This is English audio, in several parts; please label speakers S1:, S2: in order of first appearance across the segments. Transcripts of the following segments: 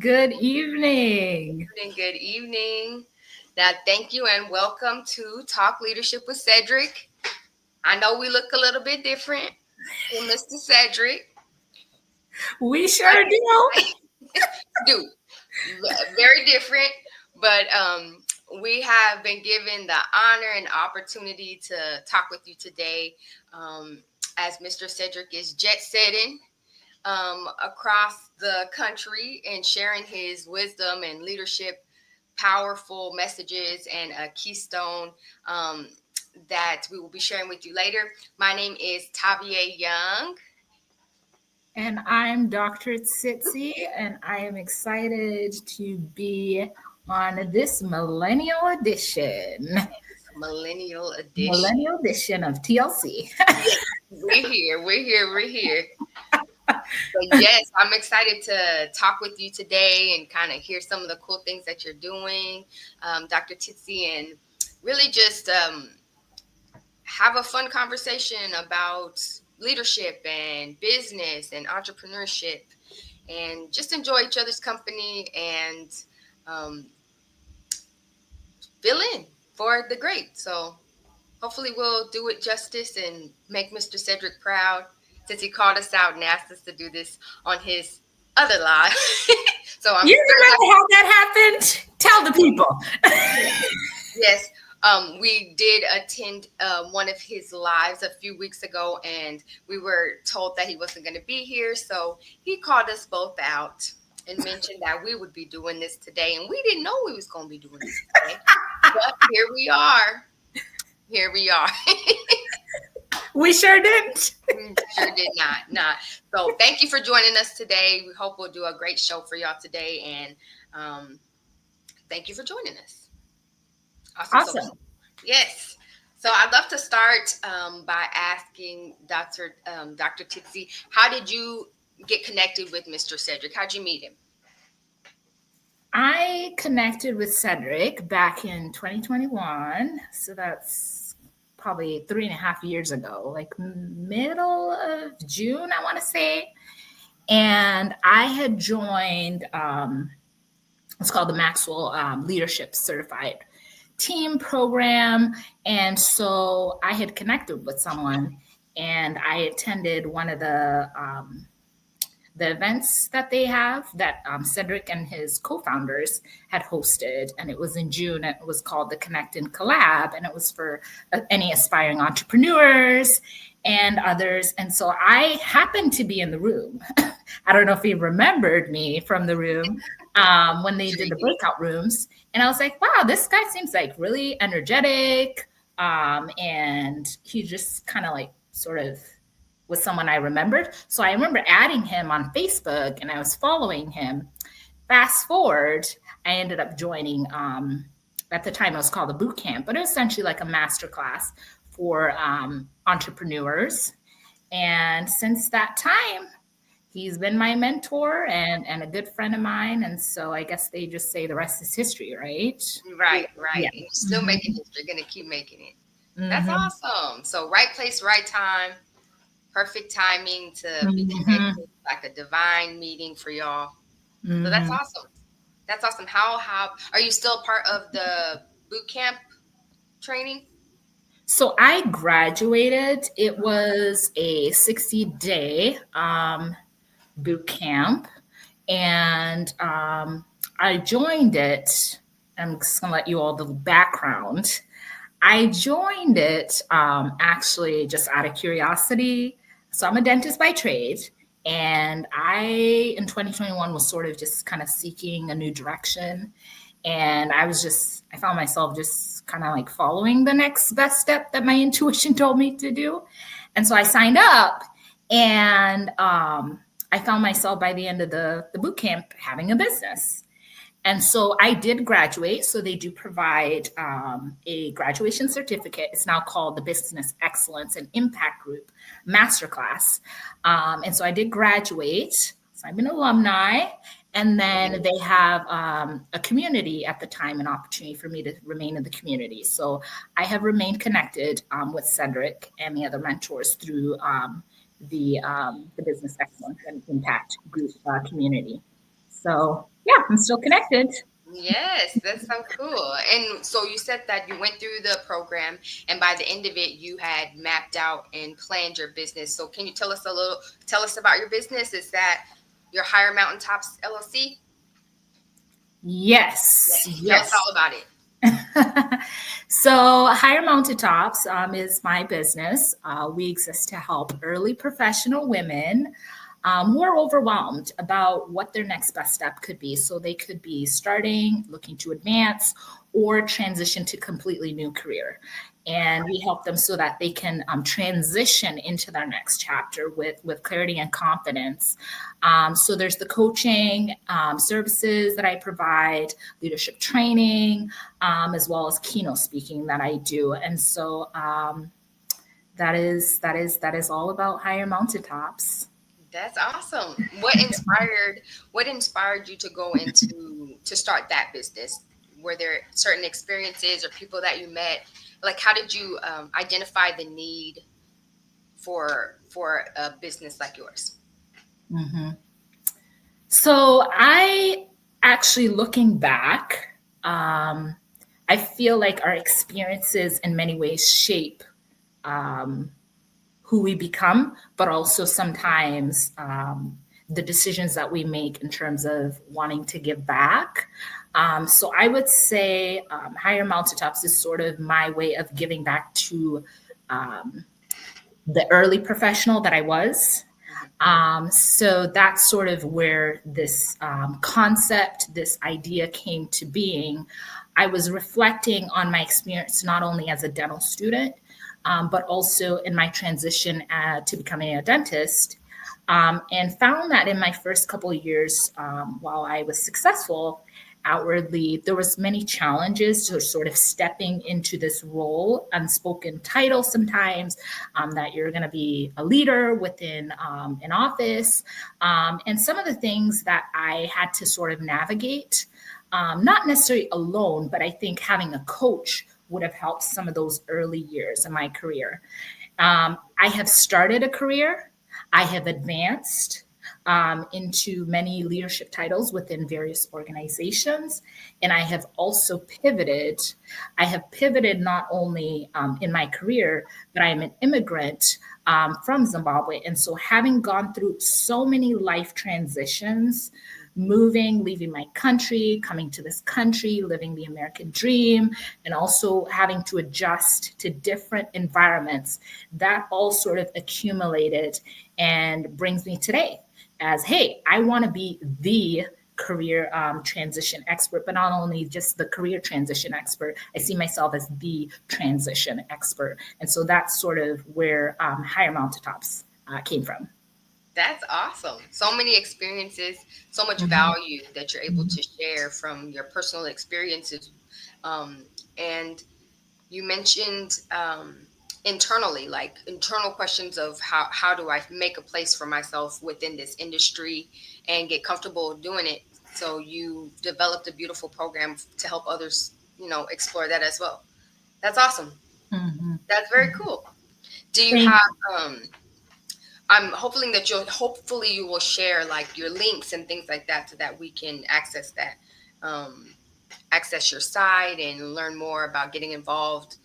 S1: Good evening.
S2: Good evening. Now, thank you and welcome to Talk Leadership with Cedric. I know we look a little bit different from Mr. Cedric.
S1: We sure
S2: do. Very different, but we have been given the honor and opportunity to talk with you today as Mr. Cedric is jet setting across the country and sharing his wisdom and leadership, powerful messages, and a keystone that we will be sharing with you later. My name is Tavia Young.
S1: And I'm Dr. Tsitsi, and I am excited to be on this Millennial edition.
S2: Millennial
S1: of TLC.
S2: We're here. So yes, I'm excited to talk with you today and kind of hear some of the cool things that you're doing, Dr. Tsitsi, and really just have a fun conversation about leadership and business and entrepreneurship, and just enjoy each other's company and fill in for the great. So hopefully we'll do it justice and make Mr. Cedric proud, since he called us out and asked us to do this on his other live.
S1: So you remember how that happened? Tell the people.
S2: Yes. We did attend one of his lives a few weeks ago, and we were told that he wasn't going to be here. So he called us both out and mentioned that we would be doing this today. And we didn't know we was going to be doing this today. But here we are.
S1: We sure didn't.
S2: We sure did not. So thank you for joining us today. We hope we'll do a great show for y'all today. And thank you for joining us.
S1: Awesome.
S2: So, yes. So I'd love to start by asking Dr. Tsitsi, how did you get connected with Mr. Cedric? How'd you meet him?
S1: I connected with Cedric back in 2021. So that's probably 3.5 years ago, like middle of June, I want to say. And I had joined, it's called the Maxwell Leadership Certified Team program. And so I had connected with someone, and I attended one of the events that they have that Cedric and his co-founders had hosted. And it was in June. It was called the Connect and Collab. And it was for any aspiring entrepreneurs and others. And so I happened to be in the room. I don't know if he remembered me from the room when they did the breakout rooms. And I was like, wow, this guy seems like really energetic. And he just kind of like sort of was someone I remembered. So I remember adding him on Facebook, and I was following him. Fast forward, I ended up joining, at the time it was called a boot camp, but it was essentially like a masterclass for entrepreneurs. And since that time, he's been my mentor and a good friend of mine. And so I guess they just say the rest is history, right?
S2: Right. Yeah. You're still making history. You're going to keep making it. Mm-hmm. That's awesome. So right place, right time, perfect timing to be connected, like a divine meeting for y'all. Mm-hmm. So that's awesome. How are you still part of the boot camp training?
S1: So I graduated. It was a 60-day boot camp, and I joined it. I'm just gonna let you all the background. I joined it actually just out of curiosity. So I'm a dentist by trade, and I in 2021 was sort of just kind of seeking a new direction, and I found myself just kind of like following the next best step that my intuition told me to do. And so I signed up, and I found myself by the end of the boot camp having a business. And so I did graduate. So they do provide a graduation certificate. It's now called the Business Excellence and Impact Group Masterclass. And so I did graduate. So I'm an alumni. And then they have a community at the time, an opportunity for me to remain in the community. So I have remained connected with Cedric and the other mentors through the Business Excellence and Impact Group community. So Yeah, I'm still connected.
S2: Yes, that's so cool. And so you said that you went through the program, and by the end of it, you had mapped out and planned your business. So can you tell us about your business? Is that your Higher Mountaintops LLC?
S1: Yes,
S2: Yes. Tell us
S1: yes.
S2: all about it.
S1: So, Higher Mountaintops is my business. We exist to help early professional women who are overwhelmed about what their next best step could be. So, they could be starting, looking to advance, or transition to completely new career. And we help them so that they can transition into their next chapter with clarity and confidence. So there's the coaching services that I provide, leadership training, as well as keynote speaking that I do. And so that is all about Higher Mountaintops.
S2: That's awesome. What inspired you to go into to start that business? Were there certain experiences or people that you met? Like, how did you identify the need for a business like yours?
S1: Mm-hmm. So I actually looking back, um, I feel like our experiences in many ways shape um, who we become, but also sometimes the decisions that we make in terms of wanting to give back. So I would say Higher Mountaintops is sort of my way of giving back to um, the early professional that I was. So that's sort of where this concept, this idea came to being. I was reflecting on my experience not only as a dental student, but also in my transition to becoming a dentist, and found that in my first couple of years, while I was successful outwardly, there was many challenges to sort of stepping into this role, unspoken title sometimes, that you're going to be a leader within an office, and some of the things that I had to sort of navigate, not necessarily alone, but I think having a coach would have helped some of those early years in my career. I have started a career. I have advanced into many leadership titles within various organizations. And I have also pivoted. I have pivoted not only in my career, but I am an immigrant from Zimbabwe. And so, having gone through so many life transitions, moving, leaving my country, coming to this country, living the American dream, and also having to adjust to different environments, that all sort of accumulated and brings me today as, hey, I want to be the career transition expert, but not only just the career transition expert. I see myself as the transition expert. And so that's sort of where Higher Mountaintops came from.
S2: That's awesome. So many experiences, so much
S1: Mhm.
S2: value that you're able to share from your personal experiences. And you mentioned internally, like internal questions of how do I make a place for myself within this industry and get comfortable doing it. So you developed a beautiful program to help others, explore that as well. That's awesome.
S1: Mhm.
S2: That's very cool. Do you
S1: Thank
S2: have I'm hoping that hopefully you will share like your links and things like that so that we can access that, um, access your site and learn more about getting involved.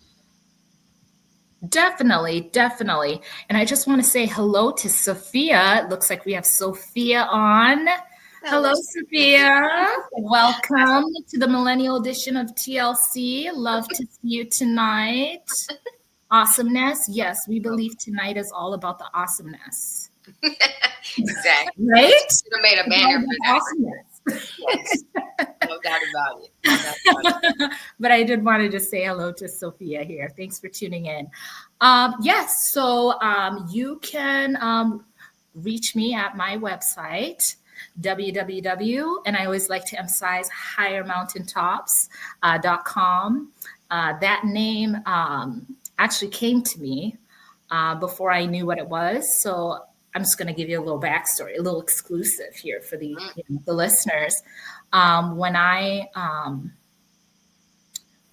S1: Definitely, definitely. And I just want to say hello to Sophia. It looks like we have Sophia on.
S2: Hello,
S1: Hello,
S2: Sophia.
S1: Sophia. Welcome to the Millennial edition of TLC. Love to see you tonight. Awesomeness. Yes, we believe tonight is all about the awesomeness,
S2: Exactly.
S1: right?
S2: Should have made a
S1: It's all
S2: banner for
S1: about
S2: that.
S1: awesomeness.
S2: Yes, no doubt about it. No doubt about it.
S1: But I did want to just say hello to Sophia here. Thanks for tuning in. Yes, so you can reach me at my website, www, and I always like to emphasize highermountaintops.com. That name actually came to me before I knew what it was. So I'm just going to give you a little backstory, a little exclusive here for the
S2: Mm,
S1: the listeners. When I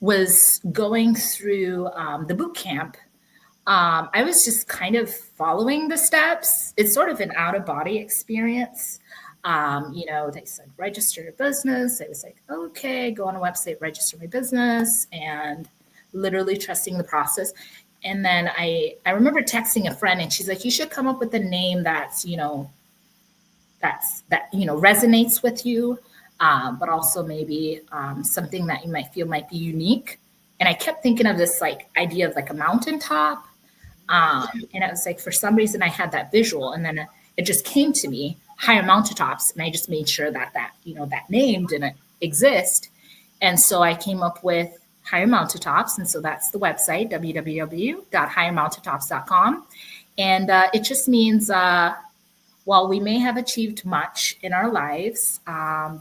S1: was going through the boot camp, I was just kind of following the steps. It's sort of an out of body experience. They said, register your business. I was like, okay, go on a website, register my business, and literally trusting the process. And then I remember texting a friend, and she's like, you should come up with a name that resonates with you, but also maybe something that you might feel might be unique. And I kept thinking of this like idea of like a mountaintop. And it was like, for some reason I had that visual, and then it just came to me, higher mountaintops. And I just made sure that name didn't exist. And so I came up with Higher Mountaintops. And so that's the website, www.highermountaintops.com. And it just means, while we may have achieved much in our lives,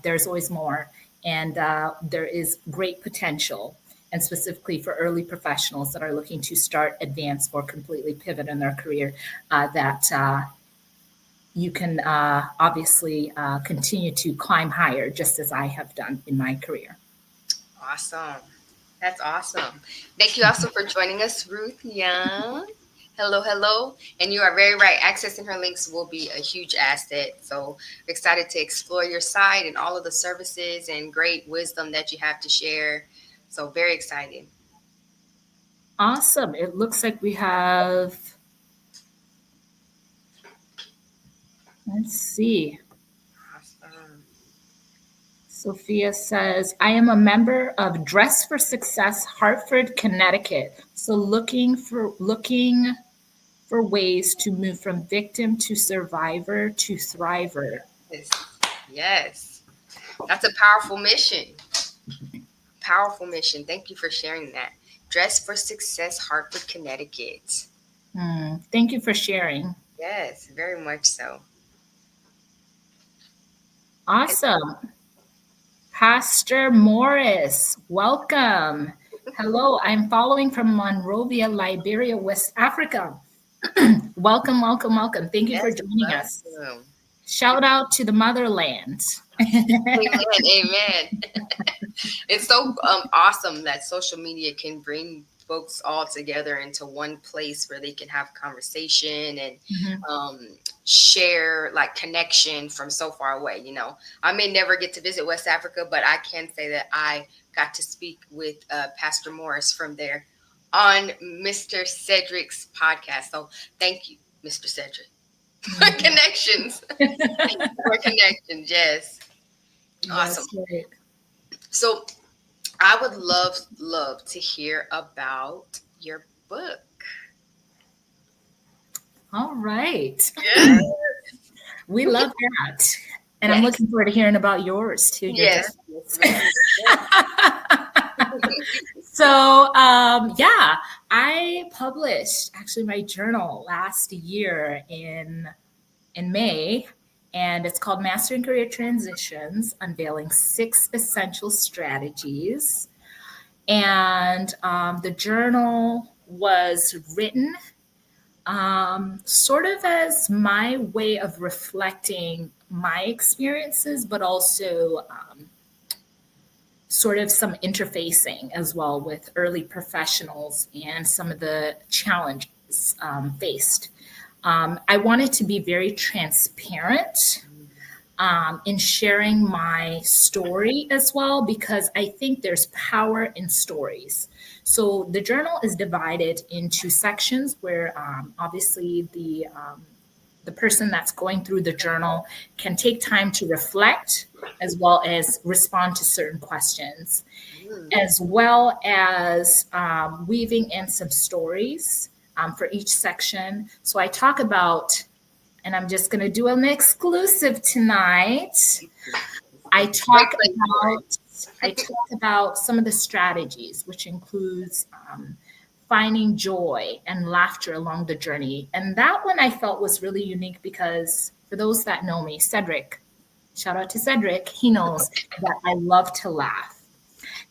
S1: there's always more. And there is great potential, and specifically for early professionals that are looking to start, advance, or completely pivot in their career, that you can obviously continue to climb higher, just as I have done in my career.
S2: Awesome. That's awesome. Thank you also for joining us, Ruth Young. Hello, hello. And you are very right. Accessing her links will be a huge asset. So excited to explore your site and all of the services and great wisdom that you have to share. So very excited.
S1: Awesome. It looks like we have, let's see.
S2: Awesome.
S1: Sophia says, I am a member of Dress for Success, Hartford, Connecticut. So looking for ways to move from victim to survivor to thriver.
S2: Yes. That's a powerful mission. Powerful mission. Thank you for sharing that. Dress for Success, Hartford, Connecticut.
S1: Thank you for sharing.
S2: Yes, very much so.
S1: Awesome. Pastor Morris, welcome. Hello, I'm following from Monrovia, Liberia, West Africa. Welcome, welcome, welcome. Thank you for joining us. Shout out to the motherland.
S2: Amen, amen. It's so awesome that social media can bring folks all together into one place where they can have conversation and share like connection from so far away. I may never get to visit West Africa, but I can say that I got to speak with Pastor Morris from there on Mr. Cedric's podcast. So thank you, Mr. Cedric. Connections. For connections, yes. Awesome.
S1: Right.
S2: So I would love to hear about your book.
S1: All right.
S2: Yes.
S1: We love that. And I'm looking forward to hearing about yours too.
S2: Yes.
S1: So, I published actually my journal last year in May, and it's called Mastering Career Transitions, Unveiling 6 Essential Strategies. And the journal was written sort of as my way of reflecting my experiences, but also sort of some interfacing as well with early professionals and some of the challenges faced. I wanted to be very transparent in sharing my story as well, because I think there's power in stories. So the journal is divided into sections where obviously the person that's going through the journal can take time to reflect, as well as respond to certain questions, as well as weaving in some stories for each section. So I talk about, and I'm just going to do an exclusive tonight. I talk about some of the strategies, which includes finding joy and laughter along the journey. And that one I felt was really unique because for those that know me, Cedric, shout out to Cedric, he knows that I love to laugh.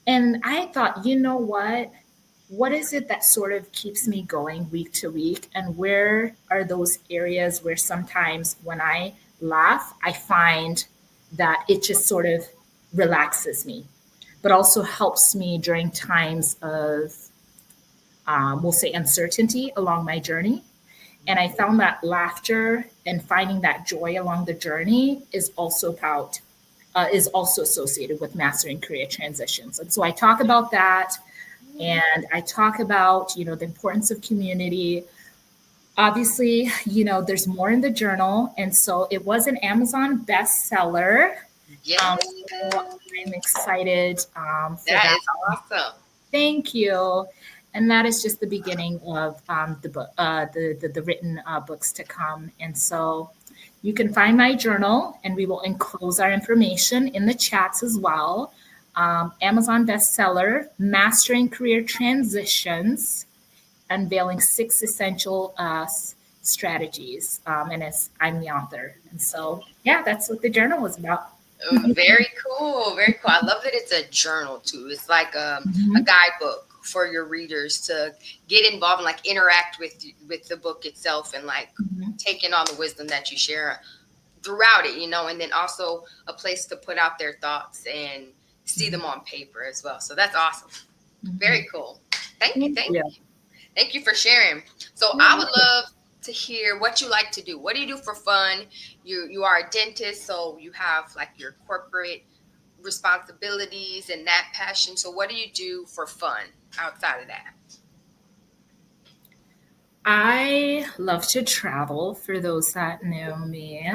S1: And I thought, you know what? What is it that sort of keeps me going week to week? And where are those areas where sometimes when I laugh, I find that it just sort of relaxes me, but also helps me during times of we'll say uncertainty along my journey. And I found that laughter and finding that joy along the journey is also associated with mastering career transitions. And so I talk about that, and I talk about, the importance of community. Obviously, there's more in the journal. And so it was an Amazon bestseller.
S2: Yes.
S1: So I'm excited for
S2: That
S1: that.
S2: is awesome.
S1: Thank you. And that is just the beginning of the book, the written books to come. And so you can find my journal, and we will enclose our information in the chats as well. Amazon bestseller, Mastering Career Transitions, unveiling 6 essential strategies. And I'm the author. And so, yeah, that's what the journal was about.
S2: Very cool. Very cool. I love that it's a journal too. It's like a guidebook for your readers to get involved and like interact with the book itself, and like take in all the wisdom that you share throughout it, and then also a place to put out their thoughts and see them on paper as well. So that's awesome. Very cool. Thank you. Thank you for sharing. So I would love to hear what you like to do. What do you do for fun? You are a dentist, so you have like your corporate responsibilities and that passion. So what do you do for fun outside of that?
S1: I love to travel, for those that know me.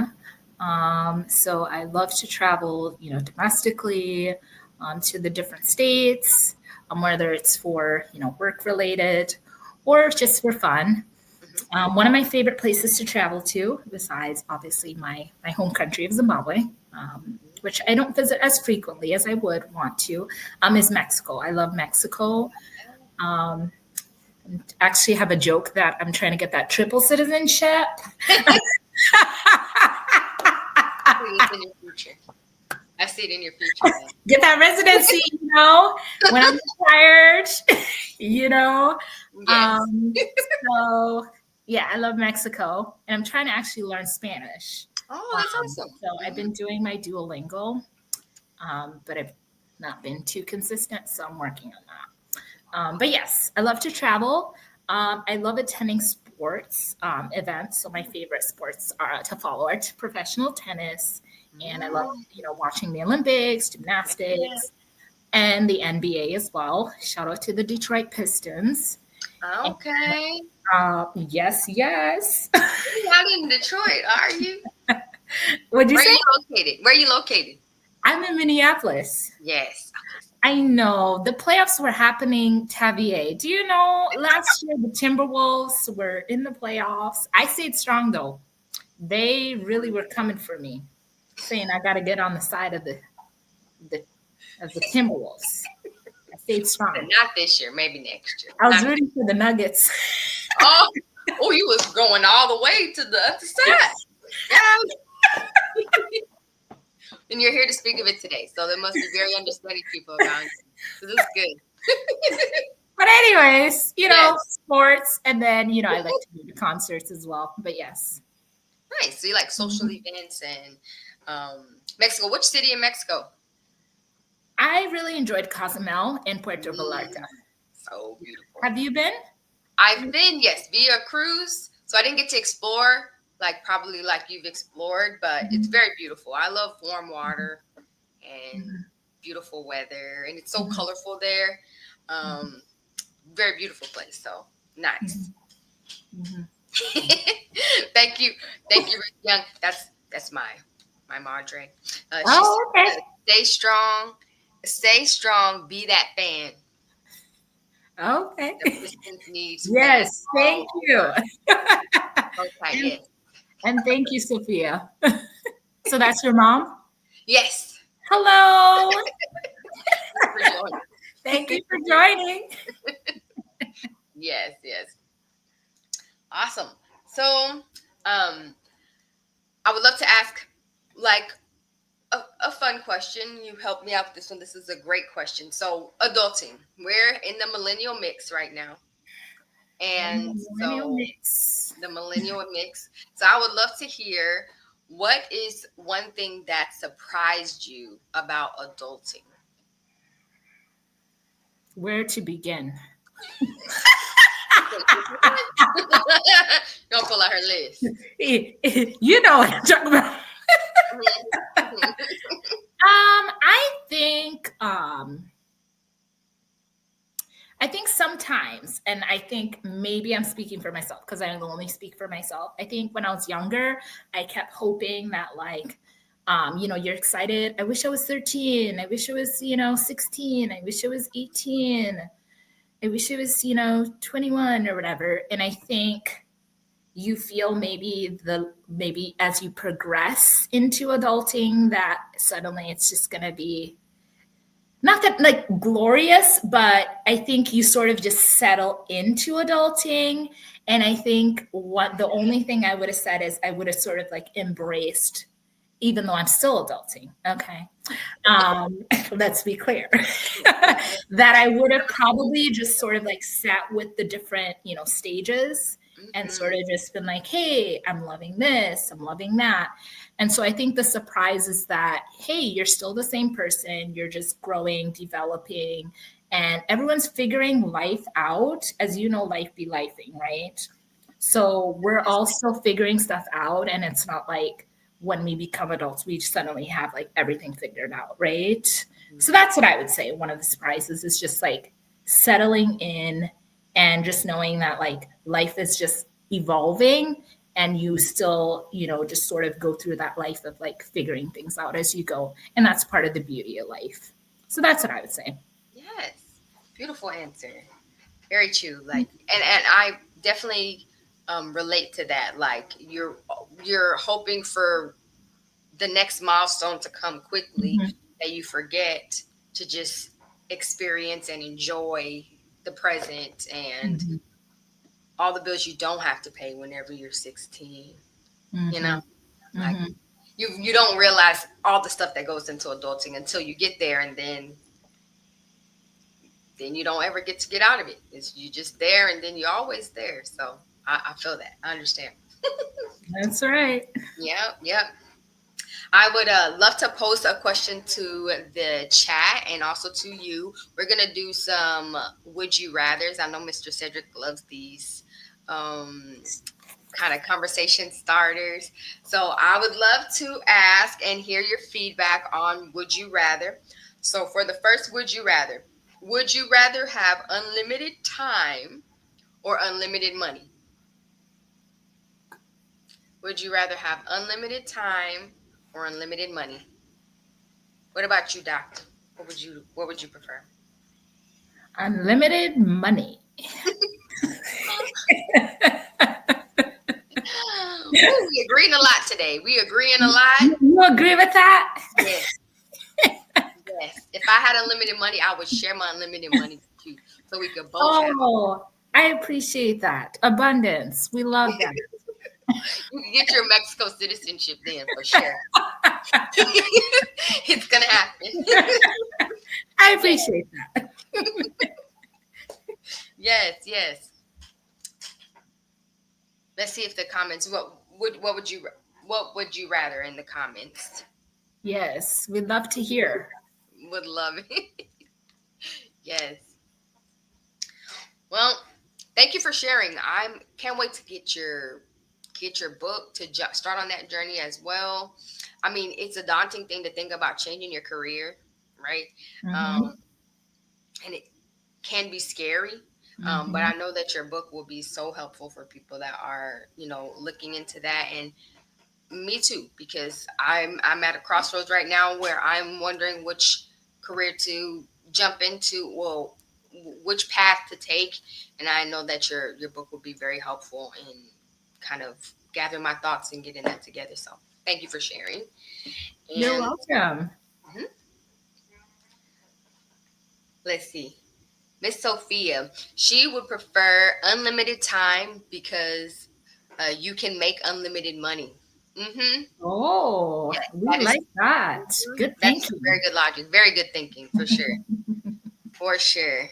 S1: So I love to travel, domestically, to the different states, whether it's for, work related or just for fun. One of my favorite places to travel to, besides obviously my home country of Zimbabwe, which I don't visit as frequently as I would want to, is Mexico. I love Mexico. Actually have a joke that I'm trying to get that triple citizenship.
S2: I see it in your future.
S1: Get that residency, when I'm retired,
S2: Yes.
S1: So yeah, I love Mexico, and I'm trying to actually learn Spanish.
S2: Oh, that's awesome.
S1: So I've been doing my Duolingo, but I've not been too consistent, so I'm working on that. But yes, I love to travel. I love attending sports events. So my favorite sports to follow are professional tennis, and I love watching the Olympics, gymnastics, and the NBA as well. Shout out to the Detroit Pistons.
S2: Okay.
S1: Yes.
S2: You're not in Detroit, are you?
S1: What'd you say?
S2: Where are you located?
S1: I'm in Minneapolis.
S2: Yes.
S1: I know. The playoffs were happening, Tavia. Do you know last year the Timberwolves were in the playoffs? I stayed strong, though. They really were coming for me, saying I got to get on the side of the Timberwolves. I stayed strong.
S2: But not this year, maybe next year.
S1: I was rooting for the Nuggets.
S2: Oh, you was going all the way to the other side. Yeah. And you're here to speak of it today, so there must be very understanding people around you. So this is good.
S1: But anyways, sports, and then I like to go to concerts as well. But yes.
S2: Nice. So you like social events and Mexico. Which city in Mexico?
S1: I really enjoyed Cozumel and Puerto Vallarta.
S2: So beautiful.
S1: Have you been?
S2: I've been, yes, via cruise. So I didn't get to explore probably like you've explored, but it's very beautiful. I love warm water and beautiful weather, and it's so colorful there. Very beautiful place. So nice. Thank you, Young. That's my madre.
S1: Okay.
S2: Stay strong. Be that fan.
S1: Okay.
S2: Needs
S1: yes. Thank you.
S2: Okay.
S1: And thank you, Sophia. So that's your mom?
S2: Yes.
S1: Hello. Thank you for joining.
S2: Yes. Awesome. So, I would love to ask a fun question. You helped me out with this one. This is a great question. So, adulting. We're in the millennial mix right now. And the millennial mix. So I would love to hear, what is one thing that surprised you about adulting?
S1: Where to begin?
S2: Don't pull out her list.
S1: You know what I'm talking about.
S2: Mhm.
S1: I think sometimes, and I think maybe I'm speaking for myself because I only speak for myself. I think when I was younger, I kept hoping that, like, you're excited. I wish I was 13. I wish I was, 16. I wish I was 18. I wish it was, 21 or whatever. And I think you feel maybe as you progress into adulting that suddenly it's just going to be not that like glorious, but I think you sort of just settle into adulting. And I think what the only thing I would have said is I would have sort of like embraced, even though I'm still adulting. Okay. Let's be clear that I would have probably just sort of like sat with the different, stages and sort of just been like, hey, I'm loving this, I'm loving that. And so I think the surprise is that, hey, you're still the same person, you're just growing, developing, and everyone's figuring life out. As you know, life be lifing, right? So we're all still figuring stuff out, and it's not like when we become adults, we suddenly have like everything figured out, right? So that's what I would say. One of the surprises is just like settling in and just knowing that like life is just evolving and you still, just sort of go through that life of like figuring things out as you go. And that's part of the beauty of life. So that's what I would say.
S2: Yes. Beautiful answer. Very true. Like, and I definitely relate to that. Like, you're hoping for the next milestone to come quickly,
S1: Mhm.
S2: that you forget to just experience and enjoy the present and
S1: Mhm.
S2: all the bills you don't have to pay whenever you're 16. You know,
S1: Mhm.
S2: like,
S1: Mhm.
S2: you don't realize all the stuff that goes into adulting until you get there, and then you don't ever get out of it. It's you just there, and then you're always there. So I feel that. I understand.
S1: That's right.
S2: Yep, yep. I would love to post a question to the chat and also to you. We're gonna do some would you rather's. I know Mr. Cedric loves these um, kind of conversation starters. So I would love to ask and hear your feedback on would you rather. So for the first would you rather have unlimited time or unlimited money? Would you rather have unlimited time or unlimited money? What about you, doctor? What would you prefer?
S1: Unlimited money.
S2: Ooh, we agreeing a lot today. We agreeing a lot.
S1: You agree with that?
S2: Yes, yes. If I had unlimited money, I would share my unlimited money with you, so we could both have.
S1: Oh, I appreciate that. Abundance. We love that.
S2: You can get your Mexico citizenship then for sure. It's gonna happen.
S1: I
S2: Yes,
S1: appreciate that.
S2: yes, yes. Let's see if the comments. What would you rather in the comments?
S1: Yes, we'd love to hear.
S2: Would love it. Yes. Well, thank you for sharing. I can't wait to get your book to start on that journey as well. I mean, it's a daunting thing to think about changing your career, right?
S1: Hmm.
S2: Um, and it can be scary. But
S1: Hmm.
S2: I know that your book will be so helpful for people that are, looking into that, and me too, because I'm at a crossroads right now where I'm wondering which career to jump into. Well, which path to take, and I know that your book will be very helpful in kind of gathering my thoughts and getting that together. So thank you for sharing.
S1: You're
S2: And
S1: welcome.
S2: mhm, let's see. Miss Sophia, she would prefer unlimited time because you can make unlimited money. Mm-hmm.
S1: Oh,
S2: Yes,
S1: we
S2: that is
S1: like that. Good
S2: that's very
S1: thinking.
S2: good logic. Very good thinking for sure. For sure.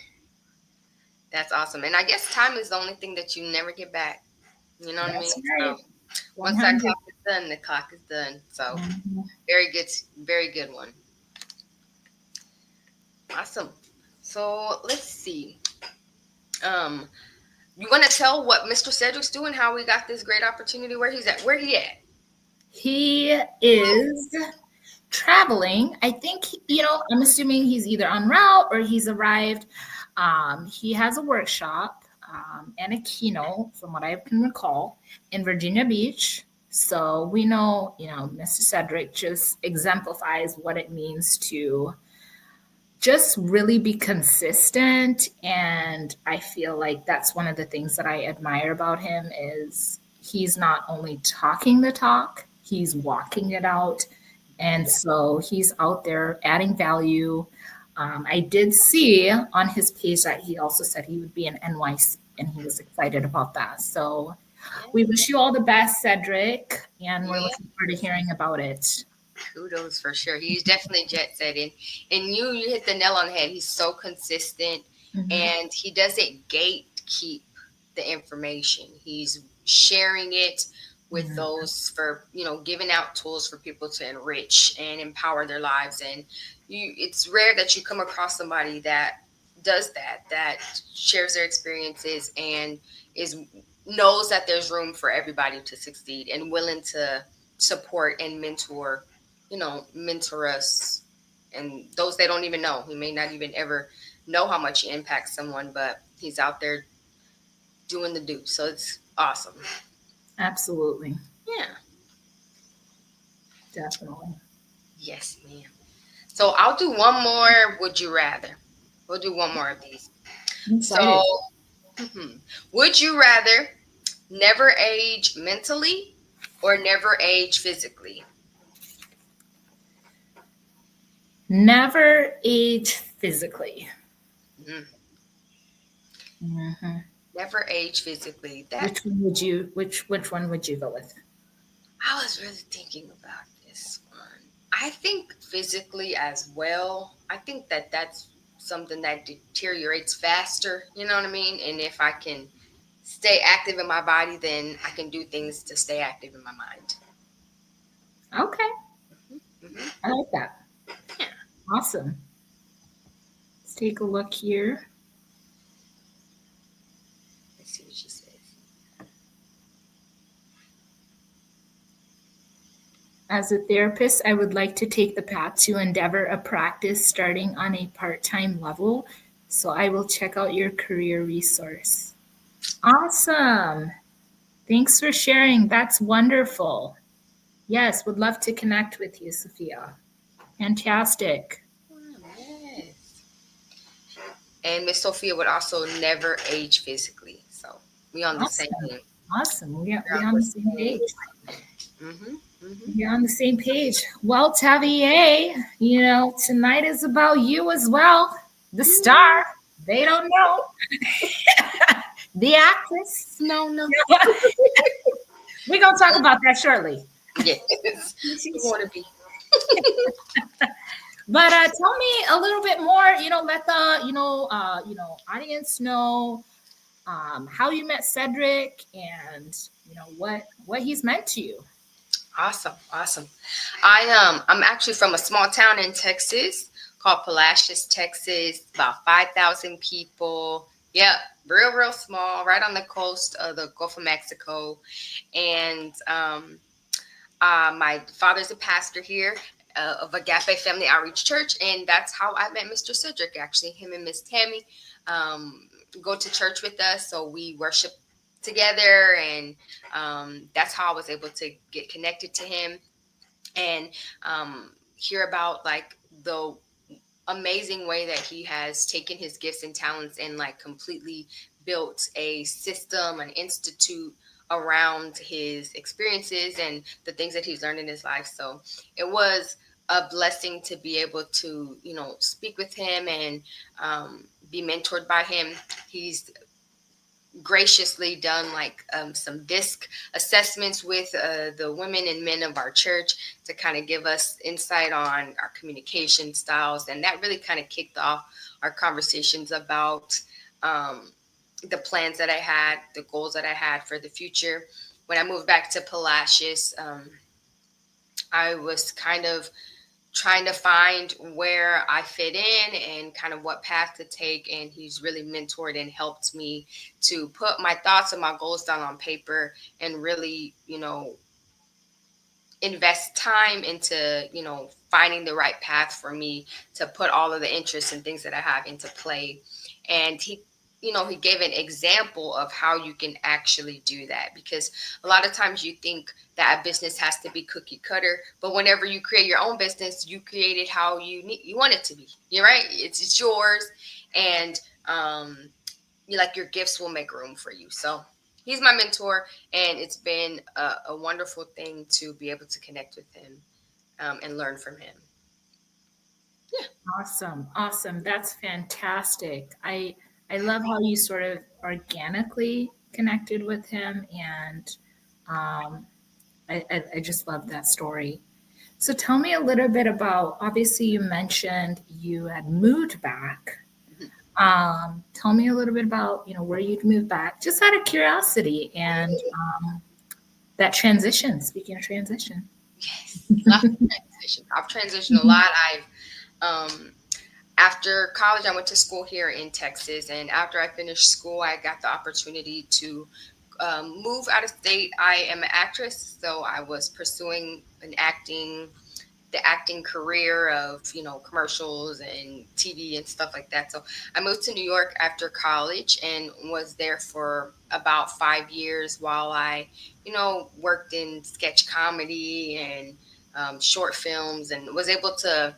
S2: That's awesome. And I guess time is the only thing that you never get back. You know what I mean?
S1: That's
S2: So
S1: right.
S2: once that
S1: 100.
S2: clock is done, the clock is done. So
S1: Mhm.
S2: very good one. Awesome. So let's see. Um, You want to tell what Mr. Cedric's doing, how we got this great opportunity, where he's at? Where he at?
S1: He is traveling. I think, I'm assuming he's either en route or he's arrived. He has a workshop and a keynote, from what I can recall, in Virginia Beach. So we know, Mr. Cedric just exemplifies what it means to just really be consistent. And I feel like that's one of the things that I admire about him is he's not only talking the talk, he's walking it out. And so he's out there adding value. I did see on his page that he also said he would be in NYC, and he was excited about that. So we wish you all the best, Cedric, and we're looking forward to hearing about it.
S2: Kudos for sure. He's definitely jet setting. And you hit the nail on the head. He's so consistent, and he doesn't gatekeep the information. He's sharing it with those for, giving out tools for people to enrich and empower their lives. And it's rare that you come across somebody that does that shares their experiences and knows that there's room for everybody to succeed and willing to support and mentor us and those they don't even know. He may not even ever know how much he impacts someone, but he's out there doing the do. So it's awesome.
S1: Absolutely.
S2: Yeah.
S1: Definitely.
S2: Yes, ma'am. So I'll do one more. Would you rather? We'll do one more of these. So, would you rather never age mentally or never age physically?
S1: Never age physically.
S2: Never age physically.
S1: Which one would you go with?
S2: I was really thinking about this one. I think physically as well. I think that's something that deteriorates faster. You know what I mean? And if I can stay active in my body, then I can do things to stay active in my mind.
S1: Okay. I like that.
S2: Yeah.
S1: Awesome. Let's take a look here.
S2: Let's see what she says.
S1: As a therapist, I would like to take the path to endeavor a practice starting on a part-time level. So I will check out your career resource. Awesome. Thanks for sharing. That's wonderful. Yes, would love to connect with you, Sophia. Fantastic.
S2: Yes. And Miss Sophia would also never age physically. So we on the same page.
S1: Awesome. We're on the same page. We're on the same page. Well, Tavia, tonight is about you as well. The star. They don't know. The actress.
S2: No.
S1: We're going to talk about that shortly.
S2: Yes. We want to be.
S1: But tell me a little bit more, let the, audience know how you met Cedric and, what he's meant to you.
S2: Awesome. I'm actually from a small town in Texas called Palacios, Texas, about 5,000 people. Yep, real small, right on the coast of the Gulf of Mexico. And my father's a pastor here of Agape Family Outreach Church, and that's how I met Mr. Cedric, actually. Him and Miss Tammy go to church with us, so we worship together, and that's how I was able to get connected to him and hear about like the amazing way that he has taken his gifts and talents and like completely built a system, an institute around his experiences and the things that he's learned in his life. So it was a blessing to be able to, speak with him and be mentored by him. He's graciously done like some DISC assessments with the women and men of our church to kind of give us insight on our communication styles. And that really kind of kicked off our conversations about the plans that I had, the goals that I had for the future. When I moved back to Palacios, I was kind of trying to find where I fit in and kind of what path to take. And he's really mentored and helped me to put my thoughts and my goals down on paper and really, invest time into, finding the right path for me to put all of the interests and things that I have into play. And he gave an example of how you can actually do that, because a lot of times you think that a business has to be cookie cutter, but whenever you create your own business, you create it how you want it to be. You're right. It's yours. And your gifts will make room for you. So he's my mentor, and it's been a wonderful thing to be able to connect with him, and learn from him. Yeah.
S1: Awesome. Awesome. That's fantastic. I love how you sort of organically connected with him, and um, I just love that story. So tell me a little bit about, obviously you mentioned you had moved back. Tell me a little bit about, where you'd moved back, just out of curiosity, and that transition, speaking of transition.
S2: Yes. I've transitioned a lot. After college, I went to school here in Texas, and after I finished school, I got the opportunity to move out of state. I am an actress, so I was pursuing the acting career of commercials and TV and stuff like that. So I moved to New York after college and was there for about 5 years while I worked in sketch comedy and short films, and was able to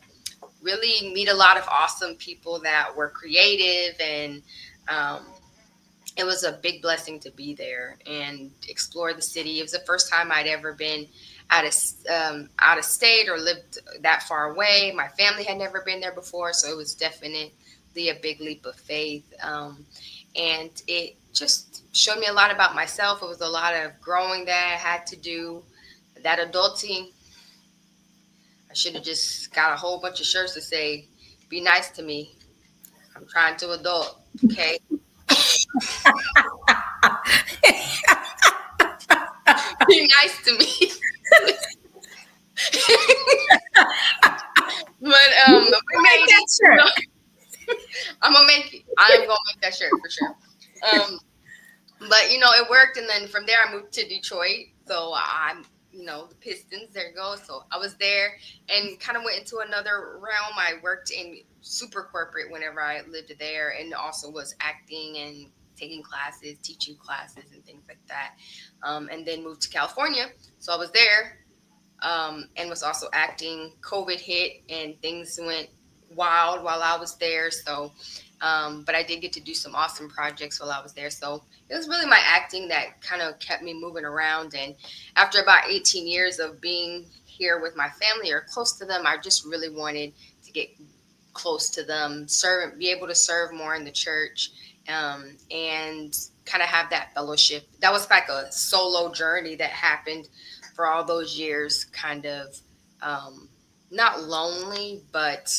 S2: really meet a lot of awesome people that were creative. And um, it was a big blessing to be there and explore the city. It was the first time I'd ever been out of state or lived that far away. My family had never been there before, so it was definitely a big leap of faith. And it just showed me a lot about myself. It was a lot of growing that I had to do. That adulting, I should have just got a whole bunch of shirts to say, "Be nice to me. I'm trying to adult." Okay. Be nice to me. But we made it. I'm gonna make it. I am gonna make that shirt for sure. But it worked, and then from there I moved to Detroit. So I'm, the Pistons. There you go. So I was there and kind of went into another realm. I worked in super corporate whenever I lived there, and also was acting and taking classes, teaching classes, and things like that. And then moved to California. So I was there, and was also acting. COVID hit, and things went wild while I was there. So, but I did get to do some awesome projects while I was there. So it was really my acting that kind of kept me moving around. And after about 18 years of being here with my family or close to them, I just really wanted to get close to them, be able to serve more in the church, and kind of have that fellowship. That was like a solo journey that happened for all those years, kind of not lonely, but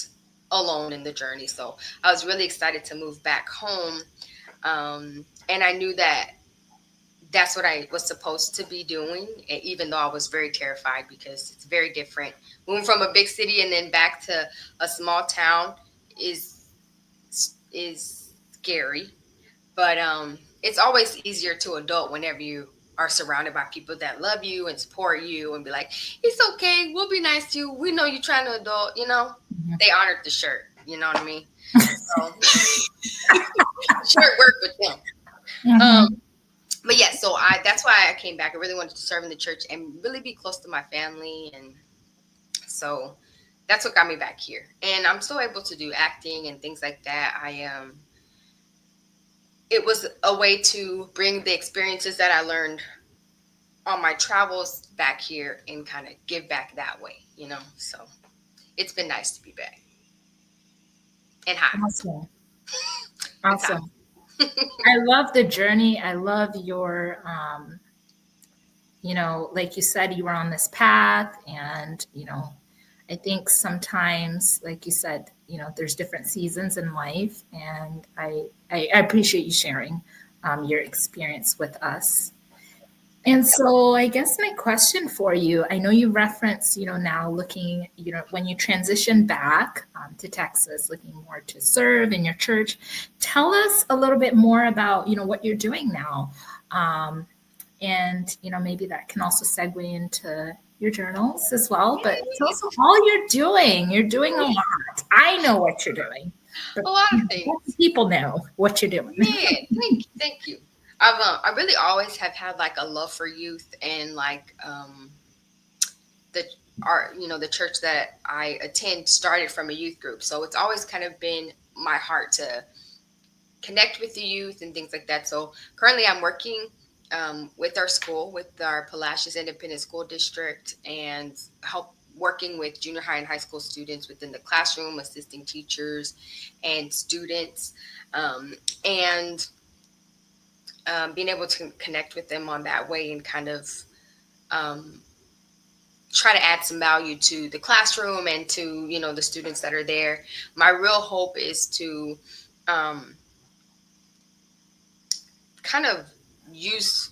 S2: alone in the journey. So I was really excited to move back home. And I knew that that's what I was supposed to be doing, even though I was very terrified, because it's very different. Moving from a big city and then back to a small town is scary, but it's always easier to adult whenever you are surrounded by people that love you and support you and be like, "It's okay, we'll be nice to you. We know you're trying to adult."
S1: Mm-hmm.
S2: They honored the shirt. You know what I mean? So, shirt worked with them.
S1: Mm-hmm.
S2: But yeah, so that's why I came back. I really wanted to serve in the church and really be close to my family, and so that's what got me back here. And I'm still able to do acting and things like that. It was a way to bring the experiences that I learned on my travels back here and kind of give back that way, So it's been nice to be back. And hot.
S1: Awesome. Awesome. I love the journey. I love your, like you said, you were on this path, and, I think sometimes, like you said, there's different seasons in life, and I appreciate you sharing your experience with us. And so I guess my question for you, I know you reference, now looking, when you transition back to Texas, looking more to serve in your church. Tell us a little bit more about, what you're doing now. And, maybe that can also segue into your journals as well. But tell us all you're doing. You're doing a lot. I know what you're doing. But
S2: A lot of
S1: let
S2: things.
S1: the people know what you're doing.
S2: Man, thank you. I really always have had like a love for youth, and like the the church that I attend started from a youth group, so it's always kind of been my heart to connect with the youth and things like that. So currently, I'm working with our school, with our Palacios Independent School District, and help working with junior high and high school students within the classroom, assisting teachers and students, and being able to connect with them on that way and kind of um, try to add some value to the classroom and to the students that are there. My real hope is to um, kind of use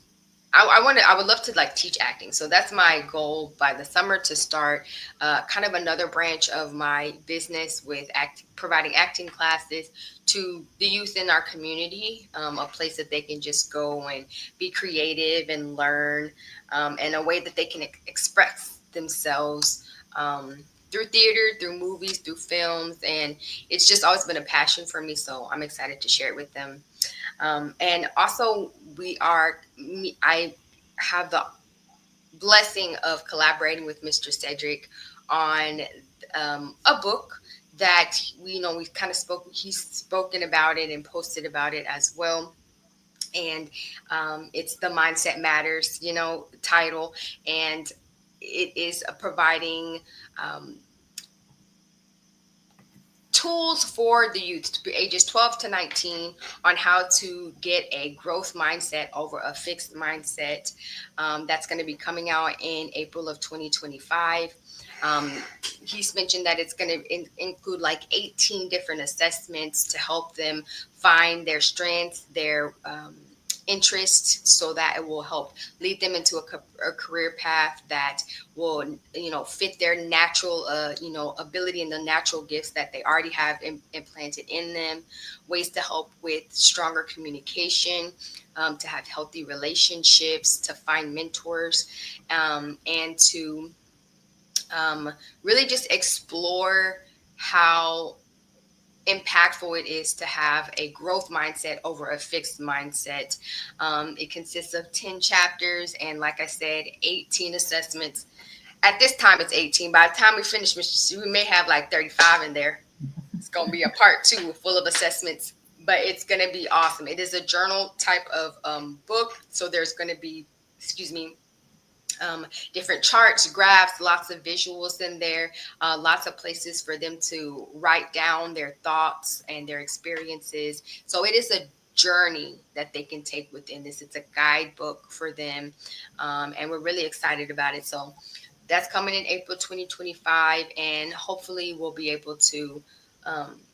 S2: I would love to like teach acting. So that's my goal by the summer, to start kind of another branch of my business with providing acting classes to the youth in our community, a place that they can just go and be creative and learn, and a way that they can express themselves through theater, through movies, through films. And it's just always been a passion for me. So I'm excited to share it with them. And also, I have the blessing of collaborating with Mr. Cedric on a book that we've kind of he's spoken about it and posted about it as well. And it's the Mindset Matters, title. And it is providing tools for the youth ages 12 to 19 on how to get a growth mindset over a fixed mindset. That's going to be coming out in April of 2025. He's mentioned that it's going to include like 18 different assessments to help them find their strengths, their interests, so that it will help lead them into a career path that will fit their natural ability and the natural gifts that they already have implanted in them. Ways to help with stronger communication, to have healthy relationships, to find mentors, and to really just explore how impactful it is to have a growth mindset over a fixed mindset. It consists of 10 chapters and, like I said, 18 assessments. At this time, it's 18. By the time we finish, we may have like 35 in there. It's going to be a part 2 full of assessments, but it's going to be awesome. It is a journal type of book. So there's going to be, different charts, graphs, lots of visuals in there, lots of places for them to write down their thoughts and their experiences. So it is a journey that they can take within this. It's a guidebook for them, and we're really excited about it. So that's coming in April 2025, and hopefully we'll be able to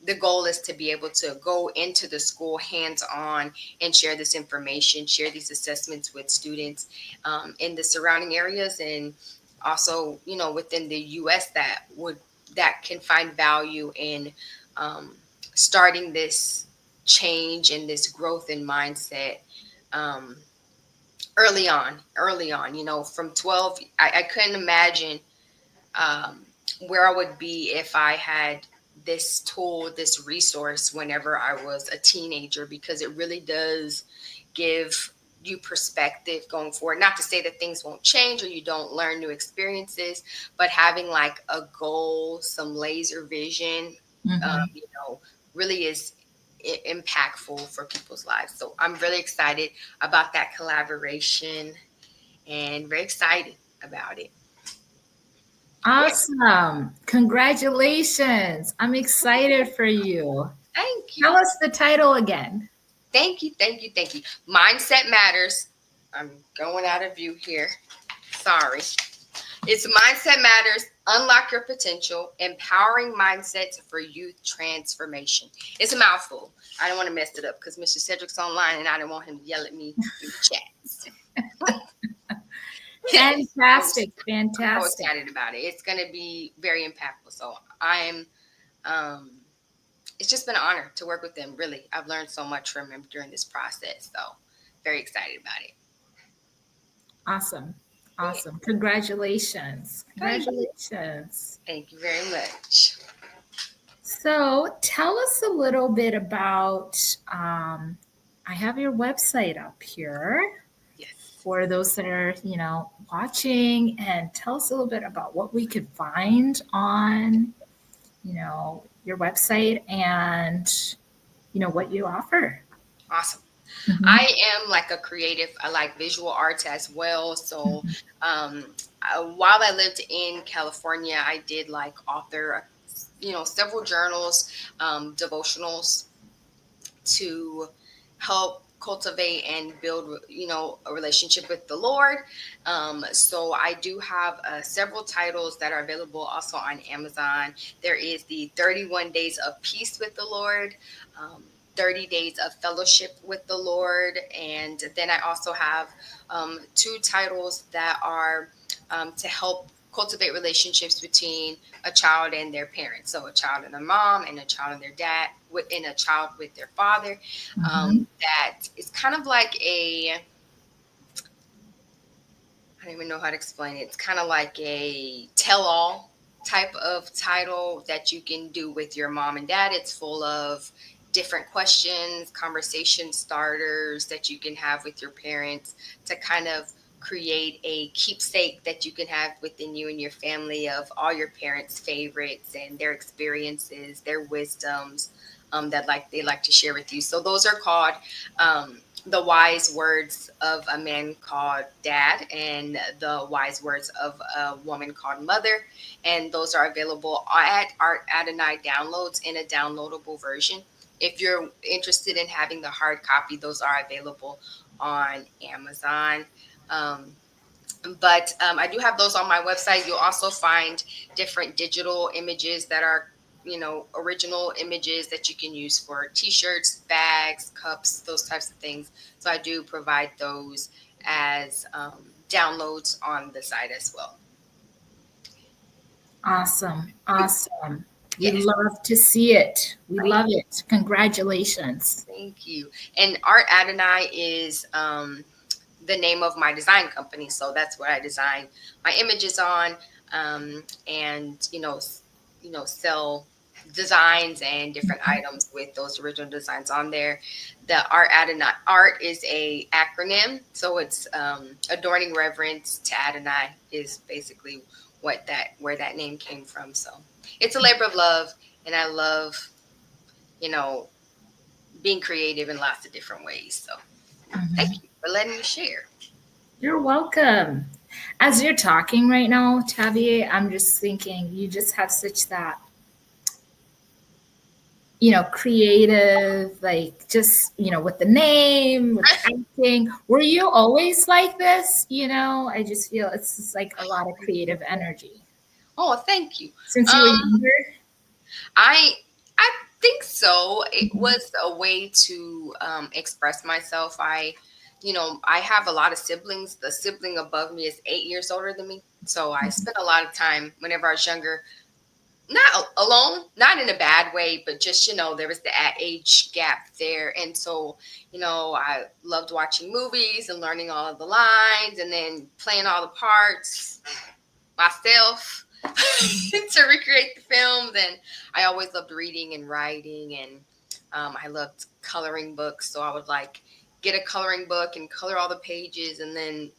S2: the goal is to be able to go into the school hands-on and share this information, share these assessments with students in the surrounding areas, and also, within the U.S. that can find value in starting this change and this growth in mindset early on. From 12, I couldn't imagine where I would be if I had this tool, this resource whenever I was a teenager, because it really does give you perspective going forward. Not to say that things won't change or you don't learn new experiences, but having like a goal, some laser vision, really is impactful for people's lives. So I'm really excited about that collaboration and very excited about it.
S1: Awesome. Congratulations. I'm excited for you.
S2: Thank you.
S1: Tell us the title again.
S2: Thank you. Mindset Matters. I'm going out of view here. Sorry. It's Mindset Matters. Unlock your potential. Empowering mindsets for youth transformation. It's a mouthful. I don't want to mess it up because Mr. Cedric's online and I don't want him to yell at me in the chats.
S1: Fantastic,
S2: I'm so
S1: fantastic.
S2: excited about it. It's going to be very impactful. So I'm, um, it's just been an honor to work with them. Really, I've learned so much from them during this process. So very excited about it.
S1: Awesome.
S2: Yeah.
S1: Awesome. Congratulations.
S2: Thank you.
S1: Congratulations.
S2: Thank you very much.
S1: So tell us a little bit about, I have your website up here
S2: Yes.
S1: for those that are, watching, and tell us a little bit about what we could find on, your website and, what you offer.
S2: Awesome.
S1: Mhm.
S2: I am like a creative. I like visual arts as well. So while I lived in California, I did like author, several journals, devotionals to help cultivate and build, a relationship with the Lord. So I do have several titles that are available also on Amazon. There is the 31 Days of Peace with the Lord. 30 Days of Fellowship with the Lord. And then I also have two titles that are to help cultivate relationships between a child and their parents. So a child and their mom, and a child and their dad, and a child with their father.
S1: Mhm.
S2: That is kind of like I don't even know how to explain it. It's kind of like a tell-all type of title that you can do with your mom and dad. It's full of different questions, conversation starters that you can have with your parents to kind of create a keepsake that you can have within you and your family of all your parents' favorites and their experiences, their wisdoms, that they like to share with you. So those are called the wise words of a man called dad, and the wise words of a woman called mother. And those are available at Art Adonai Downloads in a downloadable version. If you're interested in having the hard copy, those are available on Amazon. Um, but I do have those on my website. You'll also find different digital images that are, original images that you can use for t-shirts, bags, cups, those types of things. So I do provide those as downloads on the site as well.
S1: Awesome. Awesome. We
S2: Yes.
S1: love to see it. We
S2: Thank,
S1: love it. Congratulations.
S2: thank you. And Art Adonai is the name of my design company. So that's where I design my images on, and sell designs and different items with those original designs on there. The Art Adonai, art is a acronym, so it's adorning reverence to Adonai is basically where that name came from. So it's a labor of love, and I love you know being creative in lots of different ways. So thank
S1: Mhm.
S2: you for letting me share.
S1: You're welcome. As you're talking right now, Tavia, I'm just thinking you just have such that, creative, like just, with the name, with the acting. Were you always like this? I just feel it's just like a lot of creative energy
S2: Oh, thank you.
S1: since you were
S2: Um,
S1: younger.
S2: I I think so. It
S1: Mhm.
S2: was a way to express myself. I have a lot of siblings. The sibling above me is 8 years older than me, so I spent a lot of time whenever I was younger, not alone, not in a bad way, but just there was the age gap there, and so I loved watching movies and learning all of the lines, and then playing all the parts myself to recreate the films. And I always loved reading and writing, and I loved coloring books. So I would get a coloring book and color all the pages, and then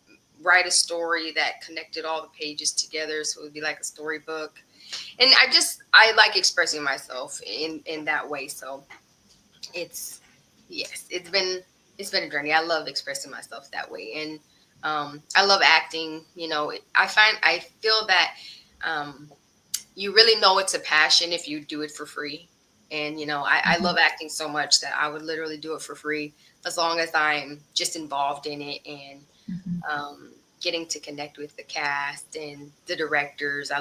S2: write a story that connected all the pages together. So it would be like a storybook. And I like expressing myself in that way. So it's yes, it's been a journey. I love expressing myself that way, and I love acting. I feel that um, you really know it's a passion if you do it for free. And I love acting so much that I would literally do it for free as long as I'm just involved in it, and
S1: Mhm.
S2: um, getting to connect with the cast and the directors.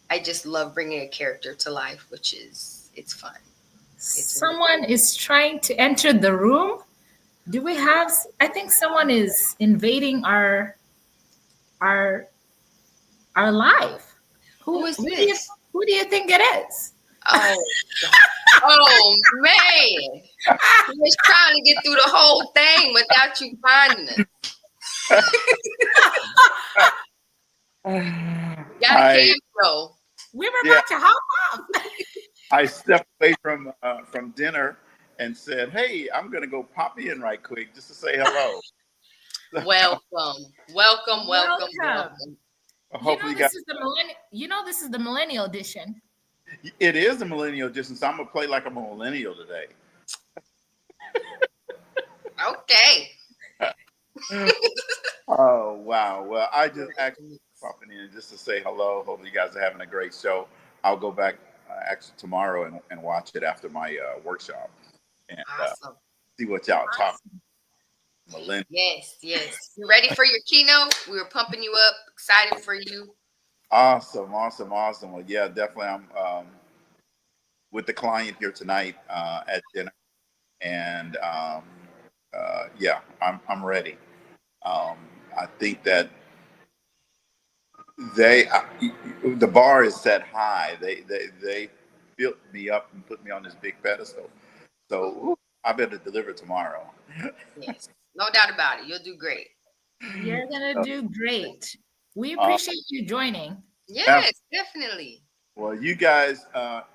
S2: I just love bringing a character to life, which is it's fun. It's really
S1: Someone is trying to enter the room. Do we have? I think someone is invading our. our life.
S2: Who is this?
S1: Who do you think it is?
S2: Oh, oh man. He was trying to get through the whole thing without you finding it. Got a cameo.
S1: We were about to hop off.
S3: I stepped away from dinner and said, "Hey, I'm going to go pop in right quick just to say hello."
S2: Welcome.
S3: Hopefully,
S1: this is the millennial edition.
S3: It is the millennial edition, so I'm gonna play like I'm a millennial today.
S2: Okay.
S3: Oh wow! Well, I just actually popping in just to say hello. Hope you guys are having a great show. I'll go back actually tomorrow and watch it after my workshop and
S2: awesome.
S3: See what y'all talking. Millennial.
S2: Yes. You ready for your keynote? We were pumping you up, excited for you.
S3: Awesome. Well, yeah, definitely. I'm with the client here tonight at dinner, and yeah, I'm ready. I think that the bar is set high. They built me up and put me on this big pedestal. So I better deliver tomorrow.
S2: Yes, no doubt about it. You'll do great.
S1: You're gonna do great. We appreciate you joining.
S2: Yes, definitely.
S3: Well, you guys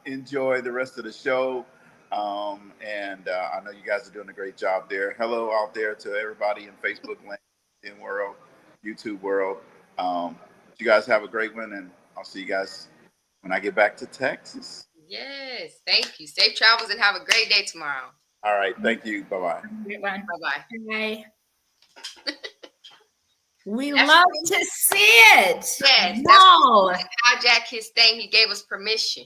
S3: enjoy the rest of the show. And I know you guys are doing a great job there. Hello out there to everybody in Facebook land, in world, YouTube world. You guys have a great one, and I'll see you guys when I get back to Texas.
S2: Yes, thank you. Safe travels and have a great day tomorrow.
S3: All right, thank you. Bye-bye.
S2: Bye-bye.
S1: We love to see it.
S2: Yes. No. Hijack his thing. He gave us permission.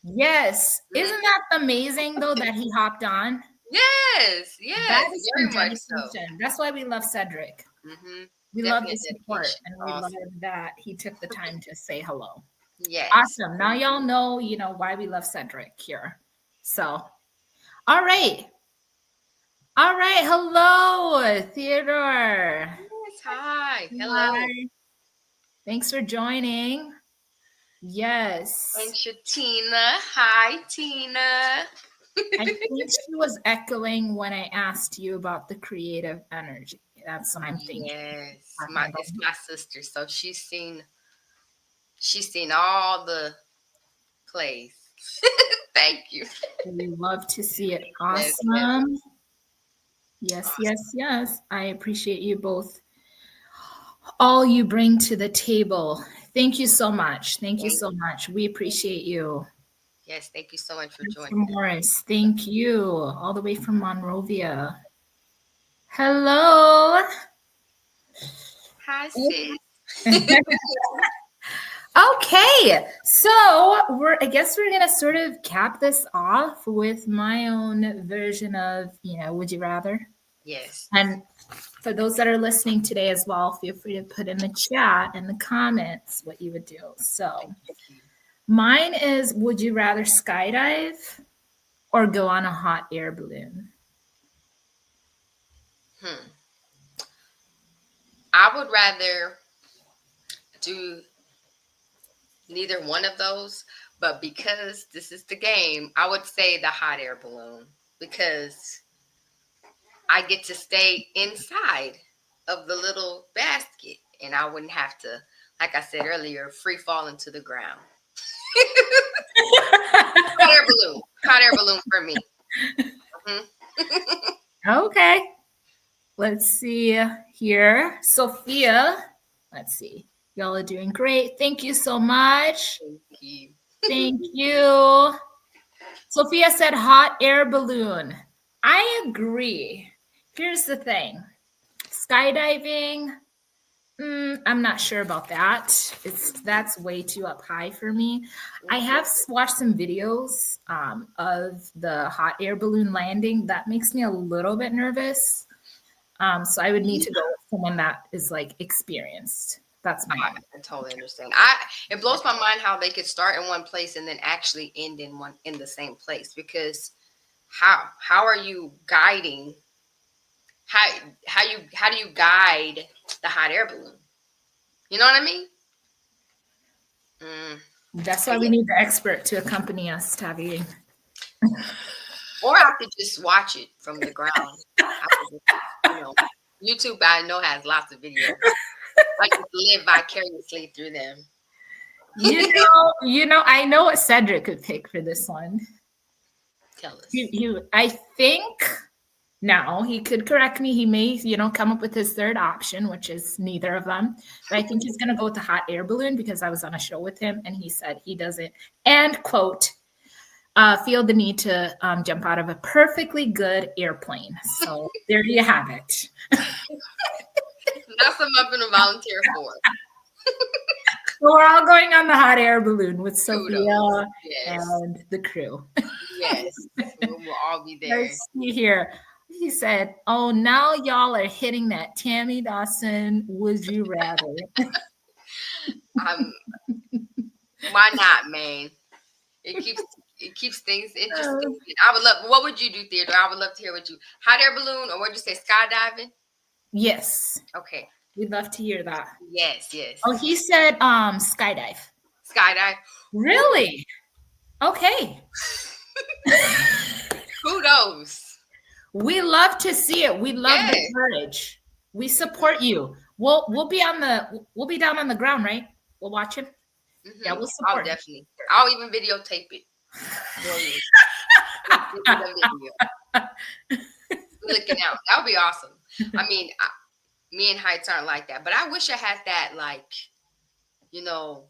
S1: Yes. Isn't that amazing, though, that he hopped on?
S2: Yes.
S1: That is very much so. That's why we love Cedric.
S2: Mm-hmm.
S1: We love his support, and we love that he took the time to say hello.
S2: Yes.
S1: Awesome. Now y'all know, why we love Cedric here. So, all right. Hello, Theodore.
S2: Yes. Hi. Hello.
S1: Hi. Thanks for joining. Yes.
S2: And Shatina. Hi, Tina.
S1: I think she was echoing when I asked you about the creative energy. That's what I'm thinking.
S2: Yes. It's my sister. So she's seen all the plays. Thank you.
S1: We love to see it. Awesome. Yes. I appreciate you both. All you bring to the table. Thank you so much. Thank you so much. We appreciate you.
S2: Yes, thank you so much for joining.
S1: Morris, thank you. All the way from Monrovia. Hello.
S2: Hi, sis.
S1: Okay, so I guess we're gonna sort of cap this off with my own version of, would you rather?
S2: Yes.
S1: And for those that are listening today as well, feel free to put in the chat and the comments what you would do. So mine is, would you rather skydive or go on a hot air balloon?
S2: I would rather do neither one of those, but because this is the game, I would say the hot air balloon, because I get to stay inside of the little basket and I wouldn't have to, like I said earlier, free fall into the ground. Hot air balloon for me.
S1: Okay. Let's see here. Sophia, let's see. Y'all are doing great. Thank you so much. Thank you. Sophia said hot air balloon. I agree. Here's the thing. Skydiving, I'm not sure about that. That's way too up high for me. I have watched some videos of the hot air balloon landing. That makes me a little bit nervous. So I would need to go with someone that is experienced. That's my.
S2: I totally understand. It blows my mind how they could start in one place and then actually end in the same place, because how are you guiding? How do you guide the hot air balloon? You know what I mean?
S1: That's why we need the expert to accompany us, Tavia.
S2: Or I could just watch it from the ground. YouTube, I know, has lots of videos. I just live vicariously through them.
S1: I know what Cedric could pick for this one.
S2: Tell us.
S1: I think now he could correct me. He may, come up with his third option, which is neither of them. But I think he's going to go with the hot air balloon because I was on a show with him and he said he doesn't, and quote, feel the need to jump out of a perfectly good airplane. So there you have it.
S2: That's something I'm going to volunteer for.
S1: So we're all going on the hot air balloon with Sophia and the crew.
S2: Yes, we'll all be there.
S1: Let's see here. He said, "Oh, now y'all are hitting that Tammy Dawson. Would you rather?"
S2: Why not, man? It keeps things interesting. I would love. What would you do, Theodore? I would love to hear what you hot air balloon, or what you say, skydiving?
S1: Yes.
S2: Okay.
S1: We'd love to hear that.
S2: Yes.
S1: Oh, he said skydive.
S2: Skydive.
S1: Really? Okay.
S2: Kudos.
S1: We love to see it. We love the courage. We support you. We'll be down on the ground, right? We'll watch him.
S2: Mm-hmm.
S1: Yeah, we'll support.
S2: Definitely. I'll even videotape it. Looking out. That would be awesome. I mean, me and Heights aren't like that, but I wish I had that, like, no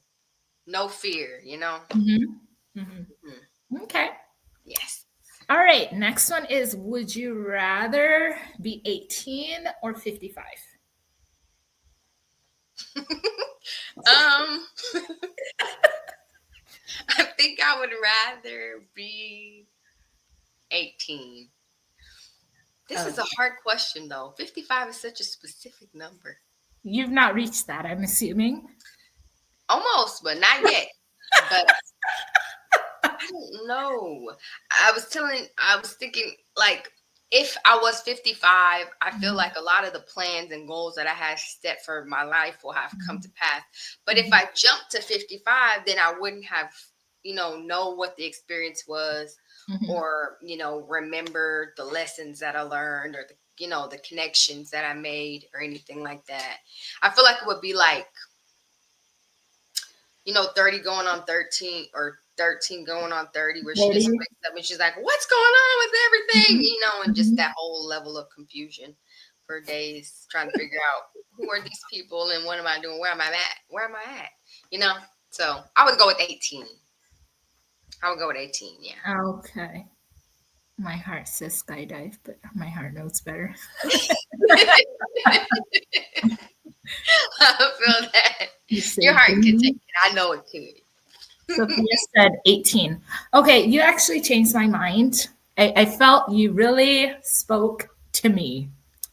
S2: fear,
S1: Mm-hmm. Okay.
S2: Yes.
S1: All right. Next one is, would you rather be 18 or 55?
S2: I think I would rather be 18. This is a hard question, though. 55 is such a specific number.
S1: You've not reached that, I'm assuming.
S2: Almost, but not yet. But I don't know. I was thinking, like, if I was 55, I feel like a lot of the plans and goals that I had set for my life will have come to pass. But if I jumped to 55, then I wouldn't have, know what the experience was, or, remember the lessons that I learned, or the connections that I made, or anything like that. I feel like it would be like, 30 going on 13, or 13 going on 30, where she just wakes up and she's like, what's going on with everything? And just that whole level of confusion for days, trying to figure out who are these people and what am I doing? Where am I at? So I would go with 18. Yeah.
S1: Okay. My heart says skydive, but my heart knows better.
S2: I feel that. Your heart can take it. I know it could.
S1: Sophia said 18. Okay, you actually changed my mind. I felt you really spoke to me,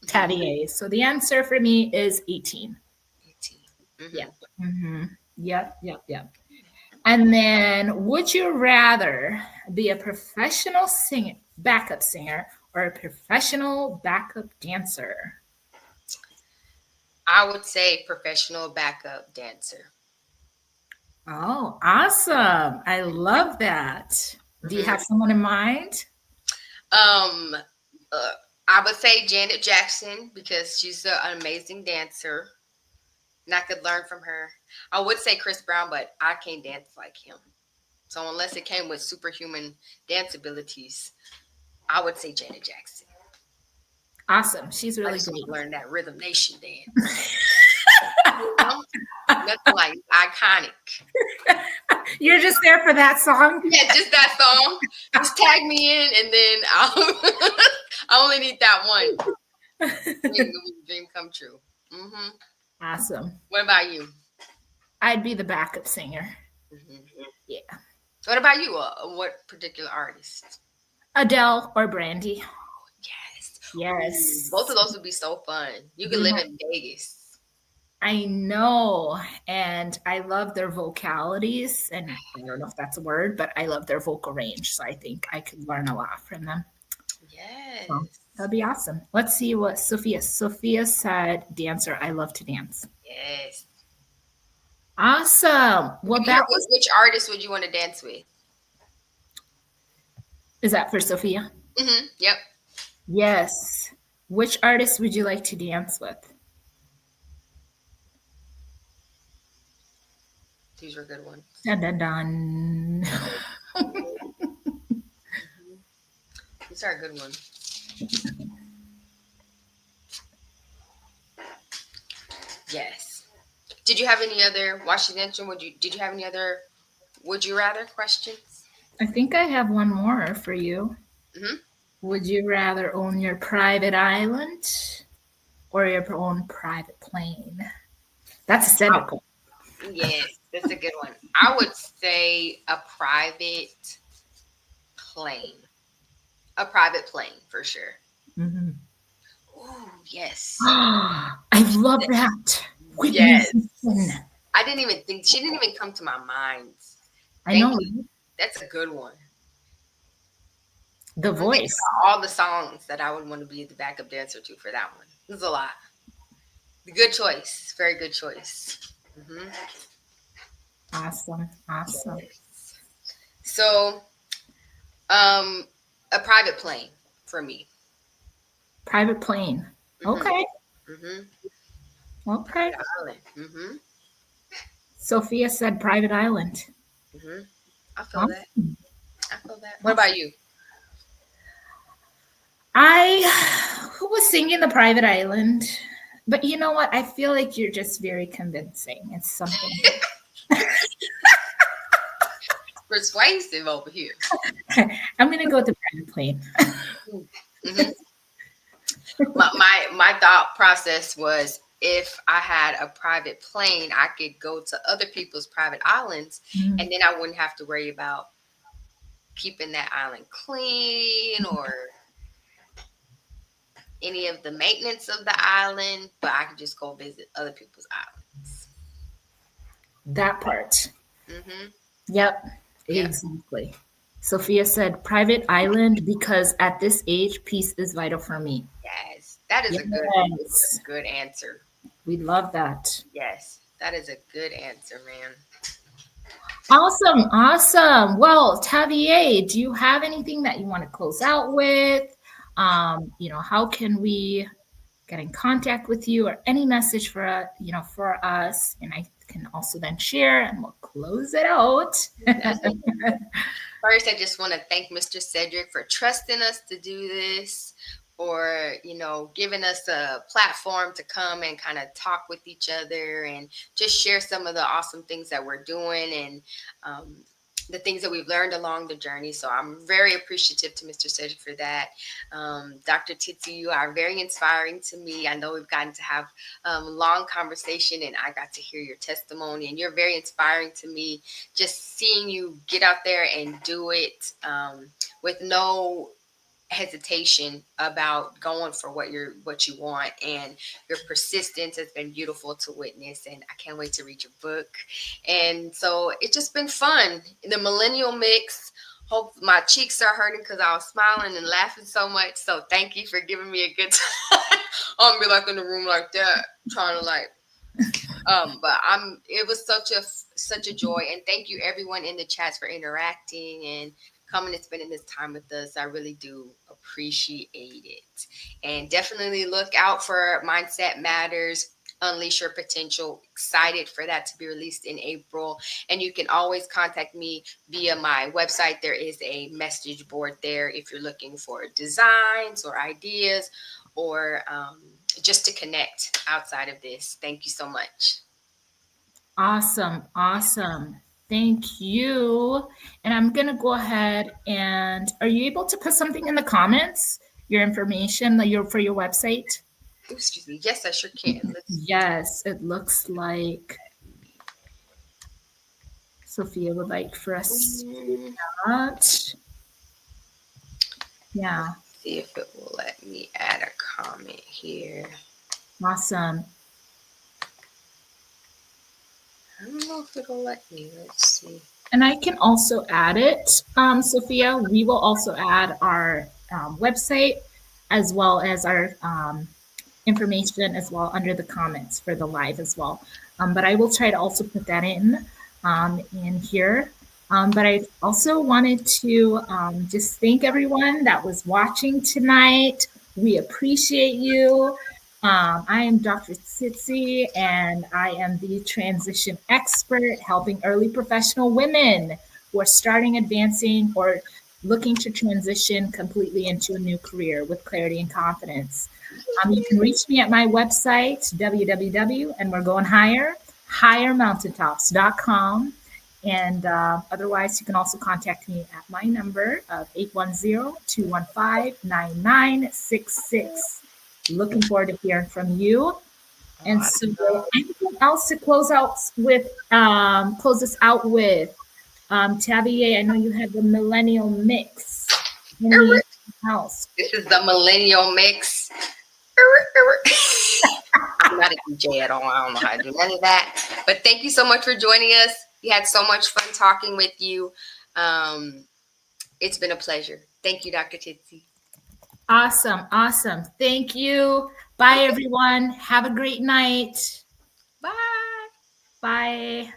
S1: Tavia. So the answer for me is 18.
S2: 18.
S1: Yeah. Mm-hmm. Yep. And then, would you rather be a professional backup singer, or a professional backup dancer?
S2: I would say professional backup dancer.
S1: Oh, awesome. I love that. Do you have someone in mind?
S2: I would say Janet Jackson, because she's an amazing dancer, and I could learn from her. I would say Chris Brown, but I can't dance like him. So unless it came with superhuman dance abilities, I would say Janet Jackson.
S1: Awesome. She's really great.
S2: Learn that Rhythm Nation dance. Nothing like iconic.
S1: You're just there for that song?
S2: Yeah, just that song. Just tag me in, and then I only need that one. Dream come true. Mm-hmm.
S1: Awesome.
S2: What about you?
S1: I'd be the backup singer.
S2: Mm-hmm.
S1: Yeah.
S2: What about you? What particular artist?
S1: Adele or Brandy. Yes.
S2: Both of those would be so fun. You could live in Vegas.
S1: I know. And I love their vocalities. And I don't know if that's a word, but I love their vocal range. So I think I could learn a lot from them.
S2: Yes.
S1: So that'd be awesome. Let's see what Sophia said. Dancer. I love to dance.
S2: Yes.
S1: Awesome. Well, that was.
S2: Which artist would you want to dance with?
S1: Is that for Sophia?
S2: Yep.
S1: Yes. Which artist would you like to dance with?
S2: These were good ones.
S1: Dun dun dun.
S2: These are a good one. Yes. Did you have any other Washington? Did you have any other would you rather questions?
S1: I think I have one more for you.
S2: Mm-hmm.
S1: Would you rather own your private island or your own private plane? That's a Cedric one.
S2: Yes, that's a good one. I would say a private plane. A private plane for sure.
S1: Mm-hmm.
S2: Oh, yes.
S1: I love that.
S2: Yes. I didn't even think, she didn't even come to my mind.
S1: I know.
S2: That's a good one.
S1: The voice.
S2: All the songs that I would want to be the backup dancer to for that one. There's a lot. Good choice. Very good choice. Mm-hmm.
S1: Awesome.
S2: So, a private plane for me.
S1: Private plane. Okay.
S2: Mm-hmm.
S1: Okay.
S2: Private island. Mm-hmm.
S1: Sophia said private island.
S2: Mm-hmm. I feel that. What about you?
S1: I was singing the private island, but you know what? I feel like you're just very convincing. It's something.
S2: Persuasive over here.
S1: I'm going to go with the private plane.
S2: Mm-hmm. my thought process was, if I had a private plane, I could go to other people's private islands, and then I wouldn't have to worry about keeping that island clean or any of the maintenance of the island, but I could just go visit other people's islands.
S1: That part.
S2: Mm-hmm.
S1: Yep, exactly. Sophia said private island because at this age, peace is vital for me.
S2: Yes, that is a good answer.
S1: We love that.
S2: Yes, that is a good answer, man.
S1: Awesome. Well, Tavia, do you have anything that you want to close out with? How can we get in contact with you, or any message for us? And I can also then share, and we'll close it out.
S2: First, I just want to thank Mr. Cedric for trusting us to do this, or giving us a platform to come and kind of talk with each other and just share some of the awesome things that we're doing and the things that we've learned along the journey. So I'm very appreciative to Mr. Cedric for that. Dr. Tsitsi, you are very inspiring to me. I know we've gotten to have a long conversation, and I got to hear your testimony, and you're very inspiring to me. Just seeing you get out there and do it with no hesitation about going for what you want, and your persistence has been beautiful to witness, and I can't wait to read your book. And so it's just been fun. The Millennial Mix. Hope my cheeks are hurting because I was smiling and laughing so much. So thank you for giving me a good time. I'll be like in the room like that, trying to but it was such a joy, and thank you everyone in the chats for interacting and coming and spending this time with us. I really do appreciate it. And definitely look out for Mindset Matters, Unleash Your Potential. Excited for that to be released in April. And you can always contact me via my website. There is a message board there if you're looking for designs or ideas, or just to connect outside of this. Thank you so much.
S1: Awesome. Thank you. And I'm going to go ahead and, are you able to put something in the comments, your information for your website?
S2: Excuse me. Yes, I sure can.
S1: Yes, it looks like Sophia would like for us to do that. Yeah.
S2: Let's see if it will let me add a comment here.
S1: Awesome.
S2: I don't know if it'll let me. Let's see.
S1: And I can also add it, Sophia. We will also add our website as well as our information as well under the comments for the live as well. But I will try to also put that in here. But I also wanted to just thank everyone that was watching tonight. We appreciate you. I am Dr. Tsitsi, and I am the transition expert helping early professional women who are starting, advancing, or looking to transition completely into a new career with clarity and confidence. You can reach me at my website, www, and we're going higher, highermountaintops.com. And otherwise, you can also contact me at my number of 810-215-9966. Looking forward to hearing from you. And so, anything else to close us out with? Tavia, I know you have the Millennial Mix. Anything else?
S2: This is the Millennial Mix. I'm not a DJ at all. I don't know how to do none of that. But thank you so much for joining us. We had so much fun talking with you. It's been a pleasure. Thank you, Dr. Tsitsi.
S1: Awesome. Awesome. Thank you. Bye, everyone. Have a great night.
S2: Bye.
S1: Bye.